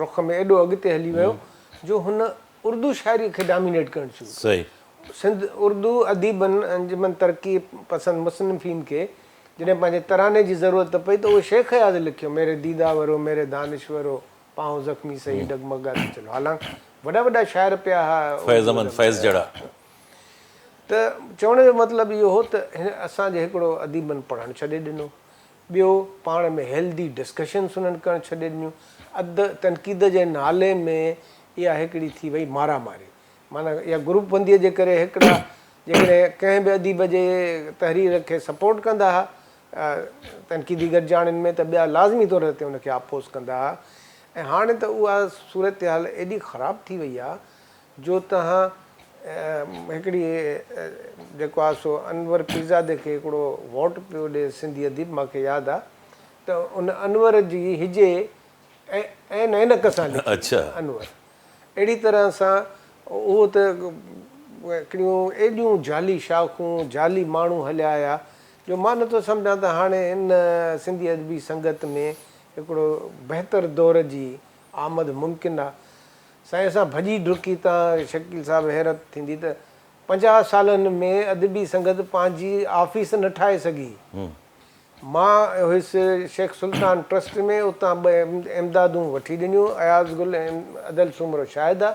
Speaker 2: रुख में एॾो अॻिते हली वियो जो हुन उर्दू शाइरी खे डोमिनेट करणु शुरू कयो। सिंध उर्दू अदीबनि अंजुमन तरक़ी पसंदि मुसनिफ़ीन खे जॾहिं पंहिंजे तराने जी ज़रूरत पई त उहे शेख रियाज़ लिखियो, मेरे दीदा वरो, मेरे दानिश्वरो, पाऊं ज़ख़्मी सही डगमगा थी चलो। हालांकि वॾा वॾा शाइर पिया हुआ
Speaker 1: फैज़ अमन फैज़ जड़ा
Speaker 2: त चवण जो मतिलबु इहो हो त असांजे हिकिड़ो अदीबनि पढ़णु छॾे ॾिनो, ॿियो पाण में हेल्दी डिस्कशन्स उन्हनि करणु छॾे ॾिनियूं। अधु तनक़ीद जे नाले में इहा हिकिड़ी थी वई मारामारी, माना इहा ग्रुपबंदीअ जे करे हिकिड़ा जेकॾहिं कंहिं बि अदीब जे तहरीर खे सपोर्ट कंदा हुआ तनक़ीदी गॾिजाणियुनि में, त ॿिया लाज़मी तौर ते उनखे आपोज़ कंदा हुआ। ऐं हाणे त उहा सूरत हाल एॾी ख़राबु थी वई आहे जो तव्हां हिकिड़ी जेको आहे सो अनवर पीरज़ादे खे हिकिड़ो वोट पियो ॾिए सिंधी अदीब, मूंखे यादि आहे त उन अनवर जी हिजे ऐं नैनक सां लिखी
Speaker 1: अच्छा
Speaker 2: अनवर, अहिड़ी तरह सां उहो त हिकिड़ियूं एॾियूं जाली शाखूं जाली माण्हू हलिया आया जो मां नथो सम्झां त हाणे इन सिंधी अदबी संगत में हिकिड़ो बहितर दौर जी आमद मुमकिन आहे। साईं असां भॼी डुकी तव्हां शकील साहिबु हैरत थींदी त 50 सालनि में अदबी संगत पंहिंजी ऑफिस न ठाहे सघी। मां हुयुसि शेख सुल्तान ट्रस्ट में, उतां 2 इमदादूं वठी ॾिनियूं, अयाज़ गुल ऐं अदल सुमरो शाहिद आहे।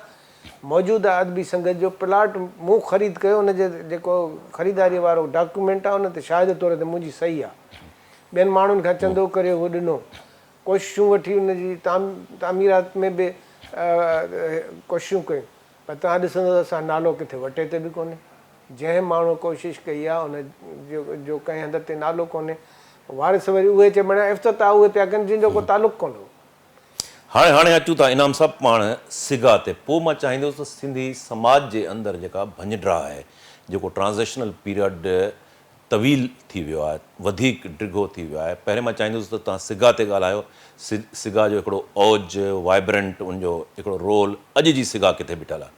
Speaker 2: मौजूदा अदबी संगत जो प्लाट मूं ख़रीद कयो, हुनजे जेको ख़रीदारी वारो डॉक्यूमेंट आहे उन ते शाहिद तौर ते मुंहिंजी सही आहे। ॿियनि माण्हुनि खां चंदो करे उहो ॾिनो, कोशिशूं वठी हुनजी तामीरात में बि कोशिशूं कयूं, पर तव्हां ॾिसंदो असां नालो किथे वटे ते बि कोन्हे। जंहिं माण्हू कोशिशि कई आहे उन जो कंहिं हंध ते नालो कोन्हे। वारिस वरी उहे चइबा इफ़्तिताह उहे पिया कनि जंहिंजो को तालुक़ु कोन हो।
Speaker 1: हाणे अचूं था इनाम साहब पाण सिगा ते, पोइ मां चाहींदुसि त सिंधी समाज जे अंदरि जेका भंजड्रा आहे, जेको ट्रांज़ेशनल पीरियड तवील थी वियो आहे, वधीक डिघो थी वियो आहे, पहिरें मां चाहींदुसि त तव्हां सिगा ते ॻाल्हायो, सिगा जो हिकिड़ो औज वाइब्रेंट उनजो हिकिड़ो रोल, अॼु जी सिगा किथे बीठल आहे?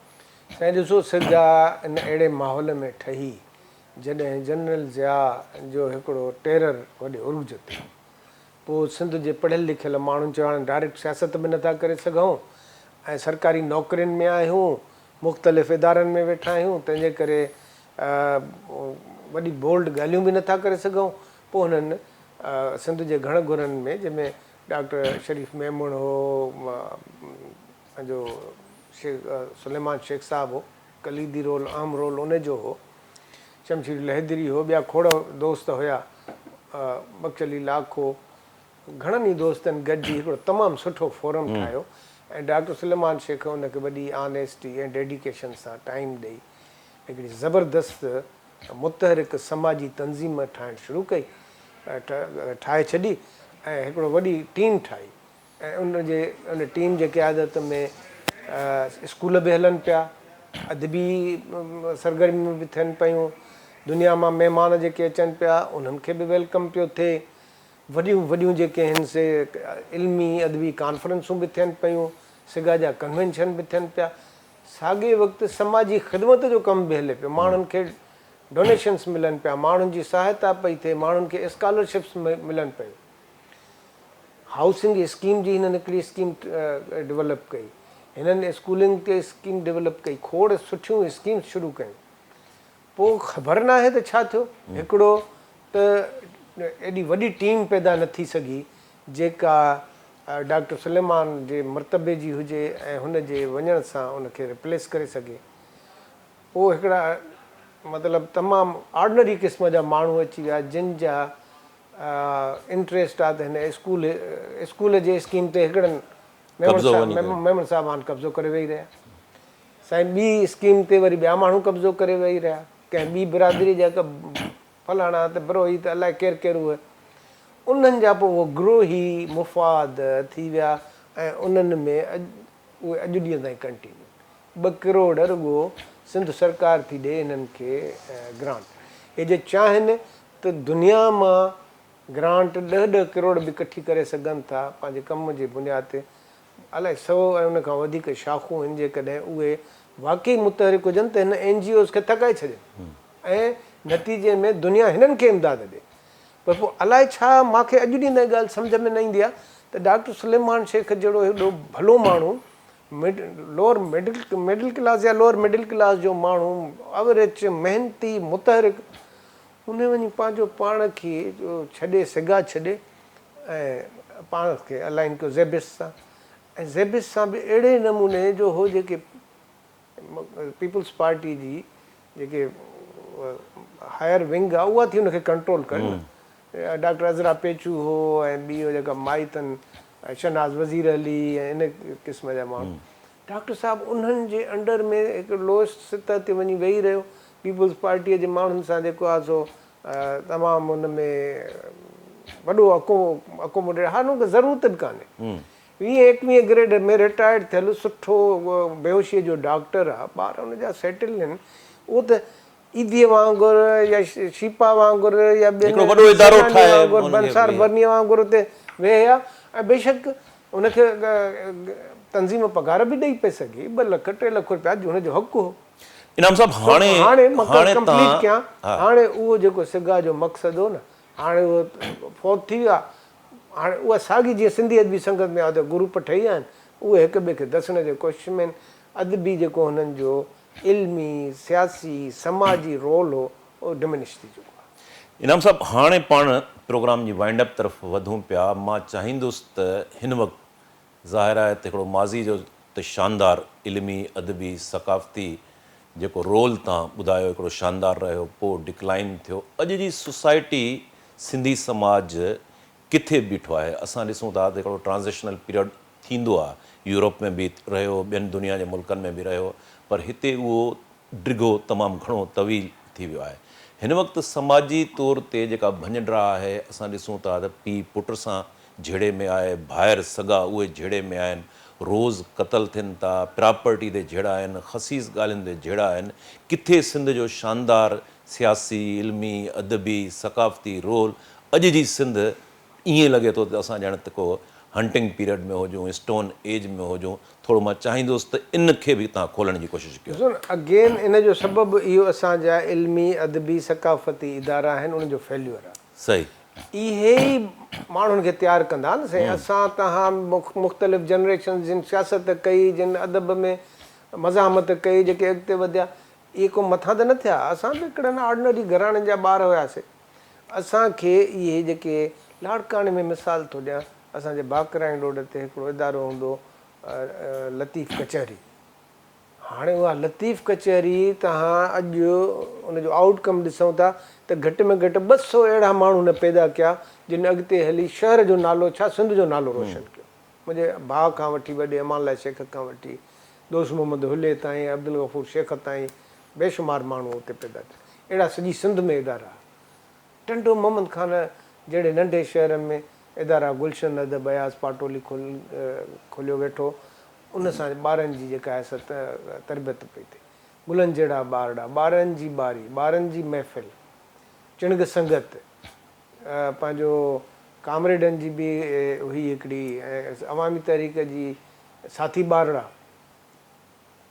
Speaker 2: साईं ॾिसो, सिगा इन अहिड़े माहौल में ठही जॾहिं जनरल ज़िया जो हिकिड़ो टेरर वॾे उरूज ते, पोइ सिंध जे पढ़ियल लिखियल माण्हुनि चयो हाणे डायरेक्ट सियासत बि नथा करे सघूं ऐं सरकारी नौकरियुनि में आहियूं, मुख़्तलिफ़ इदारनि में वेठा आहियूं, तंहिंजे करे वॾी बोल्ड ॻाल्हियूं बि नथा करे सघूं। पोइ हुननि सिंध जे घण घुरनि में, जंहिंमें डॉक्टर शरीफ़ मेमूण हो, पंहिंजो सुलेमान शेख साहिबु हो, कलीदी रोल अहम रोल उनजो हो, शमशीर लहदरी हो, ॿिया खोड़ दोस्त हुया, बख्शली लाखो, घणनि ई दोस्तनि गॾिजी हिकिड़ो तमामु सुठो फोरम ठाहियो ऐं डॉक्टर सुलेमान शेख हुनखे वॾी ऑनेस्टी ऐं डेडिकेशन सां टाइम ॾेई हिकिड़ी ज़बरदस्त मुतहरिक समाजी तंज़ीम ठाहिणु शुरू कई, ठाहे छॾी ऐं हिकिड़ो वॾी टीम ठाही। ऐं उन टीम जे क़यादत में स्कूल बि हलनि पिया, अदबी सरगर्मियूं बि थियनि पियूं, दुनिया मां महिमान जेके अचनि पिया उन्हनि खे बि वेलकम पियो थिए, वॾियूं वॾियूं जेके आहिनि से इल्मी अदबी कॉन्फ्रेंसूं बि थियनि पियूं, सिगा जा कन्वेंशन बि थियनि पिया। साॻे वक़्तु समाजी ख़िदमत जो कमु बि हले पियो, माण्हुनि खे डोनेशन्स मिलनि पिया, माण्हुनि जी सहायता पई थिए, माण्हुनि खे स्कॉलरशिप्स मिलनि पियूं। हाउसिंग स्कीम जी हिननि हिकिड़ी स्कीम डेवलप कई, हिननि स्कूलिंग ते स्कीम डेवलप कई, खोड़ सुठियूं स्कीम्स शुरू कयूं। पोइ ख़बर न आहे त छा थियो, हिकिड़ो त एॾी वॾी टीम पैदा न थी सघी जेका डॉक्टर सुलेमान जे मर्तबे जी हुजे ऐं हुन जे वञण सां उनखे रिप्लेस करे सघे। पोइ हिकिड़ा मतिलबु तमामु ऑर्डनरी क़िस्म जा माण्हू अची विया जिन जा इंट्रस्ट आहे त हिन स्कूल जे स्कीम ते हिकिड़नि मेमण साहिबान कब्ज़ो करे वेही रहिया, साईं ॿी स्कीम ते वरी ॿिया माण्हू कब्ज़ो करे वेही रहिया, कंहिं ॿी बिरादरी जा फलाणा त बरोही त अलाए केरु केरु उहे, उन्हनि जा पोइ उहो ग्रोही मुफ़ाद थी विया ऐं उन्हनि में उहे अॼु ॾींहं ताईं कंटिन्यू। 2 करोड़ रुॻो सिंध सरकार थी ॾिए हिननि खे ग्रांट, हे जे चाहिनि त दुनिया मां ग्रांट 10-10 करोड़ बि इकठी करे सघनि था पंहिंजे कम जे बुनियाद ते, अलाए 100 ऐं उन खां वधीक शाखूं आहिनि, जेकॾहिं उहे वाक़ई मुतहरिक हुजनि त हिन NGOs खे थकाए छॾनि ऐं नतीजे में दुनिया हिननि खे इमदाद ॾिए। पर पोइ अलाए छा मूंखे अॼु ॾींहं ताईं ॻाल्हि सम्झ में न ईंदी आहे त डॉक्टर सुलेमान शेख जहिड़ो हेॾो भलो माण्हू, लोअर मिडिल क्लास या लोअर मिडिल क्लास जो माण्हू, एवरेज महिनती मुतहरिक, उन वञी पंहिंजो पाण खे छॾे सिगा छॾे ऐं पाण खे अलाइन कयो ज़ेबिस सां, ऐं ज़ेबिस सां बि अहिड़े नमूने जो हो जेके पीपल्स पार्टी जी जेके हायर विंग आहे उहा थी हुनखे कंट्रोल कनि न। डॉक्टर अज़रा पेचू हो ऐं ॿी जेका माई अथनि शहनाज़ वज़ीर अली ऐं इन क़िस्म जा माण्हू, डॉक्टर साहिबु उन्हनि जे अंडर में हिकु लोएस्ट सतह ते वञी वेही रहियो, पीपल्स पार्टीअ जे माण्हुनि सां जेको आहे सो तमामु हुन में वॾो अकोमोडेट, हा हुनखे ज़रूरत बि कान्हे। 20-21 ग्रेड में रिटायर्ड थियल सुठो बेहोशीअ जो डॉक्टर आहे, ॿार हुनजा सेटल आहिनि, उहो त ईदीअ वांगुरु या शीपा वांगुरु या वांगुरु बंसार बर्नीअ वांगुरु उते वेहे आहे, ऐं बेशक हुनखे तंज़ीम पघार बि ॾेई पई सघे, 2 लख 3 लख रुपया हुनजो हक़ु हो।
Speaker 1: इनाम साहब
Speaker 2: हाणे उहो जेको सिगा जो मक़सदु हो न, हाणे उहो फौत थी वियो आहे। हाणे उहा साॻी जीअं सिंधी अदबी संगत में आहे त ग्रुप ठही विया आहिनि, उहे हिक ॿिए खे दसण जे कोशिश में आहिनि। अदबी जेको हुननि जो इल्मी सियासी समाजी रोल हो उहो डिमिनिश थी चुको आहे।
Speaker 1: इनाम साहब हाणे पाण प्रोग्राम जी वाइंड अप तरफ़ वधूं पिया। मां चाहींदुसि त हिन वक़्तु ज़ाहिर आहे त हिकिड़ो माज़ी जो त शानदार इल्मी अदबी सक़ाफ़ती जेको रोल तव्हां ॿुधायो हिकिड़ो शानदार रहियो, पोइ डिक्लाइन थियो। अॼु जी सोसाइटी सिंधी समाज किथे बीठो आहे? असां ॾिसूं था त हिकिड़ो ट्रांज़िशनल पीरियड थींदो आहे, यूरोप में बि रहियो, ॿियनि दुनिया जे मुल्कनि में बि रहियो, पर हिते उहो डिघो तमामु घणो तवील थी वियो आहे। हिन वक़्तु समाजी तौर ते जेका भञडरा आहे, असां ॾिसूं था त पीउ पुट सां झेड़े में आहे, भाइर सॻा उहे झेड़े में आहिनि, रोज़ क़तल थियनि था, प्रॉपर्टी ते झेड़ा आहिनि, ख़सीस ॻाल्हियुनि ते झेड़ा आहिनि। किथे सिंध जो शानदार सियासी इल्मी अदबी सक़ाफ़ती रोल? अॼु जी सिंध ईअं लॻे थो त असां ॼण त को हंटिंग पीरियड में हुजूं, स्टोन एज में हुजूं। थोरो मां चाहींदुसि त इन खे बि तव्हां खोलण जी कोशिशि कयो।
Speaker 2: ॾिसो न, अगेन इन जो सबबु इहो असांजा इल्मी अदबी सक़ाफ़ती इदारा आहिनि, उन्हनि जो फेल्यूअर आहे।
Speaker 1: सही,
Speaker 2: इहे ई माण्हुनि खे तयारु कंदा न। साईं असां तव्हां मुख़्तलिफ़ जनरेशन जिन सियासत कई, जिन अदब में मज़ामत कई, जेके अॻिते वधिया, इहे को मथां त न थिया। असां बि हिकिड़नि ऑर्डिनरी घराणनि जा ॿार हुआसीं। असांखे इहे जेके लाड़काणे में मिसाल थो ॾियां, असांजे बाकराइन रोड ते हिकिड़ो इदारो हूंदो लतीफ़ कचहरी। हाणे उहा लतीफ़ कचहरी तव्हां अॼु उनजो आउटकम ॾिसूं था त घटि में घटि 200 अहिड़ा माण्हू न पैदा कया जिन अॻिते हली शहर जो नालो छा सिंध जो नालो रोशन कयो। मुंहिंजे भाउ खां वठी वॾे अमान अलाह शेख खां वठी दोस्त मोहम्मद हुले ताईं, अब्दुल गफ़ूर शेख ताईं बेशुमार माण्हू उते पैदा थिया। अहिड़ा सॼी सिंध में इदारा। टंडो मोहम्मद खान जहिड़े नंढे शहर में इदारा गुलशन अदब अयाज़ पाटोली खोलियो वेठो, उन सां ॿारनि जी जेका आहे तरबियत पई थिए। गुलनि जहिड़ा ॿारड़ा, ॿारनि जी ॿारी, ॿारनि जी महफ़िल, चिणग संगत, पंहिंजो कामरेडनि जी बि हुई हिकिड़ी, ऐं अवामी तहरीक जी साथी ॿारड़ा।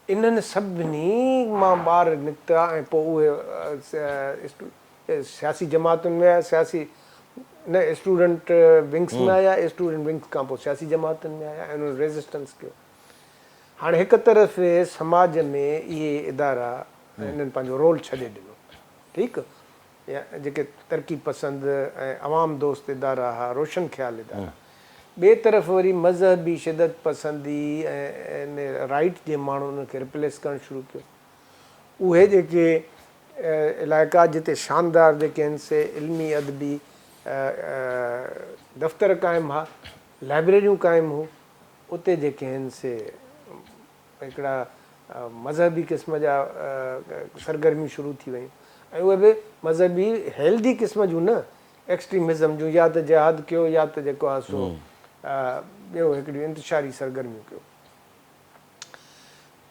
Speaker 2: इन्हनि सभिनी मां ॿार निकिता ऐं पोइ उहे सियासी जमातुनि में आया, सियासी न स्टूडेंट विंग्स में आया, स्टूडेंट विंग्स खां पोइ सियासी जमातुनि में आया ऐं उन्हनि रेज़िस्टेंस कयो। हाणे हिकु तरफ़ समाज में इहे इदारा इन्हनि पंहिंजो रोल छॾे ॾिनो, ठीकु, या जेके तरक़ी पसंदि ऐं अवाम दोस्त इदारा हुआ, रोशन ख़्याल इदारा। ॿिए तरफ़ वरी मज़हबी शिदत पसंदी ऐं राइट जे माण्हू उनखे रिप्लेस करणु शुरू कयो। उहे जेके इलाइक़ा जिते शानदार जेके आहिनि से इल्मी अदबी दफ़्तर क़ाइमु हुआ, लाइब्रेरियूं क़ाइमु हुयूं, उते जेके आहिनि से हिकिड़ा मज़हबी क़िस्म जा सरगर्मियूं शुरू थी वियूं, ऐं उहे बि मज़हबी हेल्दी क़िस्म जूं न, एक्सट्रीमिज़म जूं, या त जिहाद कयो या त जेको आहे सो ॿियो हिकिड़ियूं इंतिशारी सरगर्मियूं कयो।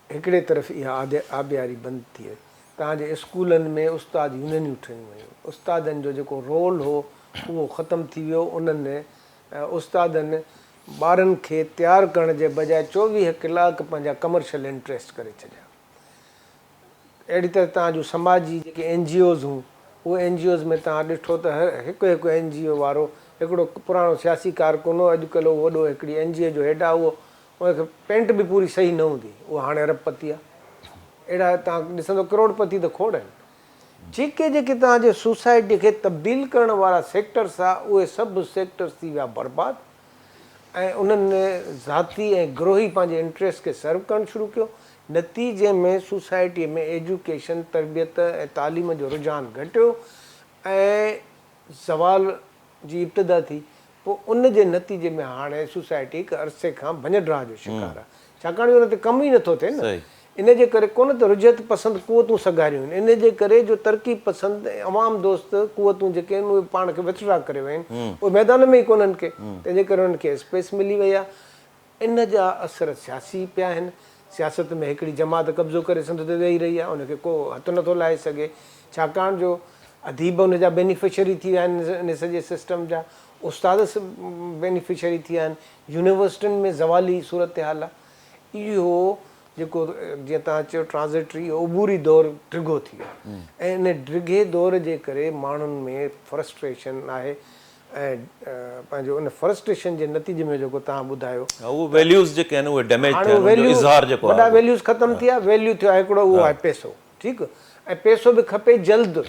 Speaker 2: हिकिड़े तरफ़ इहा आबियारी बंदि थी वई। तव्हांजे स्कूलनि में उस्ताद यूनियनियूं ठहियूं वयूं, उस्तादनि जो जेको रोल हो उहो ख़तमु थी वियो। उन्हनि उस्तादनि ॿारनि खे तयारु करण जे बजाए 24 कलाक पंहिंजा कमर्शियल इंट्रस्ट करे छॾिया। अहिड़ी तरह तव्हांजो समाजी जेके NGOs हुयूं, उहे NGOs में तव्हां ॾिठो त हिकु हिकु NGO वारो हिकिड़ो पुराणो सियासी कारकुन हो, अॼुकल्ह उहो वॾो हिकिड़ी NGO जो हेड आहे, उहो उनखे पेंट बि पूरी सही न हूंदी, उहो हाणे अरबपति आहे। अहिड़ा तव्हां ॾिसंदो करोड़पति त खोड़ आहिनि। जेके जेके तव्हांजे सोसाइटी खे तब्दील करण वारा सेक्टर्स आहे, उहे सभु सेक्टर्स थी विया बर्बादु, ऐं उन्हनि ज़ाती ऐं ग्रोही पंहिंजे इंट्रस्ट खे सर्व करणु शुरू कयो। नतीजे में सोसाइटीअ में एजुकेशन तरबियत ऐं तालीम जो रुझान घटियो ऐं ज़वाल जी इब्तिदा थी। पोइ उन जे नतीजे में हाणे सोसाइटी हिकु अरसे खां भञड्राह जो शिकार आहे, छाकाणि हुन ते कमु ई नथो थिए न।
Speaker 1: सही।
Speaker 2: इन जे करे कोन त रुजत पसंदि कुवतूं सगारियूं आहिनि, इन जे करे जो तरक़ी पसंदि अवाम दोस्त कुवतूं जेके आहिनि उहे पाण खे विथड्रा करे विया आहिनि, उहे मैदान में ई कोन्हनि के, तंहिंजे करे उन्हनि खे स्पेस मिली वई आहे। इन जा असर सियासी पिया आहिनि। सियासत में हिकिड़ी जमात कब्ज़ो करे सिंध ते वेही रही आहे, उनखे को हथु नथो लाहे सघे, छाकाणि जो अदीब उन जा बेनिफिशरी थी विया आहिनि, इन सॼे सिस्टम जा उस्ताद बेनिफिशरी थी विया आहिनि, यूनिवर्सिटियुनि में ज़वाली सूरत हाल आहे। इहो जेको जीअं तव्हां चयो ट्रांज़िटरी उबूरी दौरु डिघो थी वियो ऐं इन डिघे दौर जे करे माण्हुनि में फ्रस्ट्रेशन आहे ऐं पंहिंजो उन फ्रस्ट्रेशन जे नतीजे में जेको तव्हां ॿुधायो
Speaker 1: उहो वैल्यूज़ जेके आहिनि उहे डैमेज थिया
Speaker 2: हाणे
Speaker 1: आहिनि, उनजो इज़हार जेको
Speaker 2: वॾा
Speaker 1: आहे
Speaker 2: वैल्यूज़ ख़तमु थी विया। वैल्यू थियो आहे हिकिड़ो उहो आहे पैसो, ठीकु, ऐं पैसो बि खपे जल्द,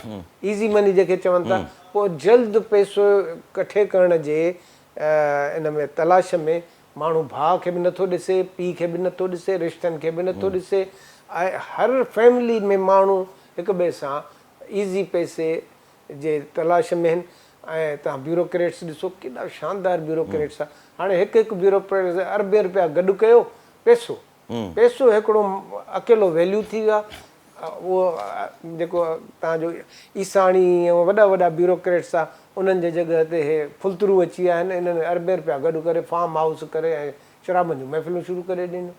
Speaker 2: ईज़ी मनी जेके चवनि था। पोइ जल्द पैसो कठे करण जे इन में तलाश में माण्हू भाउ खे बि नथो ॾिसे, पीउ खे बि नथो ॾिसे, रिश्तनि खे बि नथो ॾिसे, ऐं हर फैमिली में माण्हू हिक ॿिए सां ईज़ी पैसे जे तलाश में आहिनि। ऐं तव्हां ब्यूरोक्रेट्स ॾिसो केॾा शानदार ब्यूरोक्रेट्स आहे। हाणे हिकु हिकु ब्यूरोक्रेट्स अरबे रुपया गॾु कयो, पैसो पैसो हिकिड़ो अकेलो वैल्यू थी वियो आहे। उहो जेको तव्हांजो ईसाणी ऐं वॾा वॾा ब्यूरोक्रेट्स आहे, उन्हनि जे जॻह ते हे फुलतरू अची विया आहिनि। इन्हनि अरबे रुपया गॾु करे फार्म हाउस करे ऐं शराबनि जूं महफ़िलूं शुरू करे ॾिनियूं।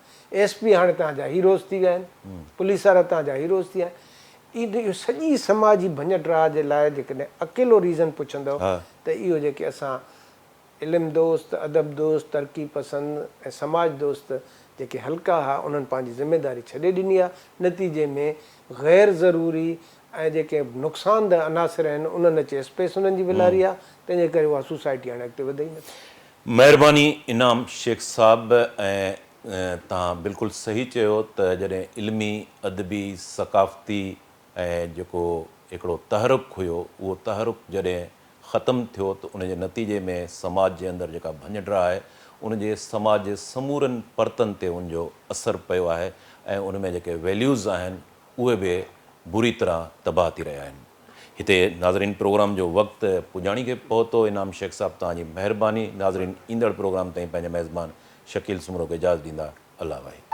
Speaker 2: SP हाणे तव्हांजा हीरोज़ थी विया आहिनि, पुलिस वारा तव्हांजा हीरोज़ थी विया आहिनि। इहो सॼी समाजी भञड्राह जे लाइ जेकॾहिं अकेलो रीज़न पुछंदव त इहो जेके असां इल्मु दोस्त, अदब दोस्त, तरक़ी पसंदि ऐं समाज दोस्त जेके हल्का हुआ उन्हनि पंहिंजी ज़िमेदारी छॾे ॾिनी आहे। नतीजे में ग़ैर ज़रूरी ऐं जेके नुक़सानदह अनासिर आहिनि उन्हनि अचे स्पेस उन्हनि जी विलारी आहे, तंहिंजे करे उहा सोसाइटी हाणे अॻिते वधे ई नथी।
Speaker 1: महिरबानी इनाम शेख साहब। ऐं तव्हां बिल्कुलु सही चयो त जॾहिं इल्मी अदबी सक़ाफ़ती ऐं जेको हिकिड़ो तहरुक हुयो, उहो तहरुक जॾहिं ख़तमु थियो त उन जे नतीजे में समाज जे अंदरि जेका भञड्राह आहे उन जे समाज जे समूरनि परतनि ते उनजो असरु पियो आहे ऐं उन में जेके वैल्यूज़ आहिनि उहे बि बुरी तरह तबाह थी रहिया आहिनि। हिते नाज़रीन प्रोग्राम जो वक़्तु पुॼाणी खे पहुतो। इनाम शेख साहब तव्हांजी महिरबानी। नाज़रीन ईंदड़ प्रोग्राम ताईं पंहिंजे मेज़बान शकील सुमरो खे इजाज़त ॾींदा। अल्लाह वाहे।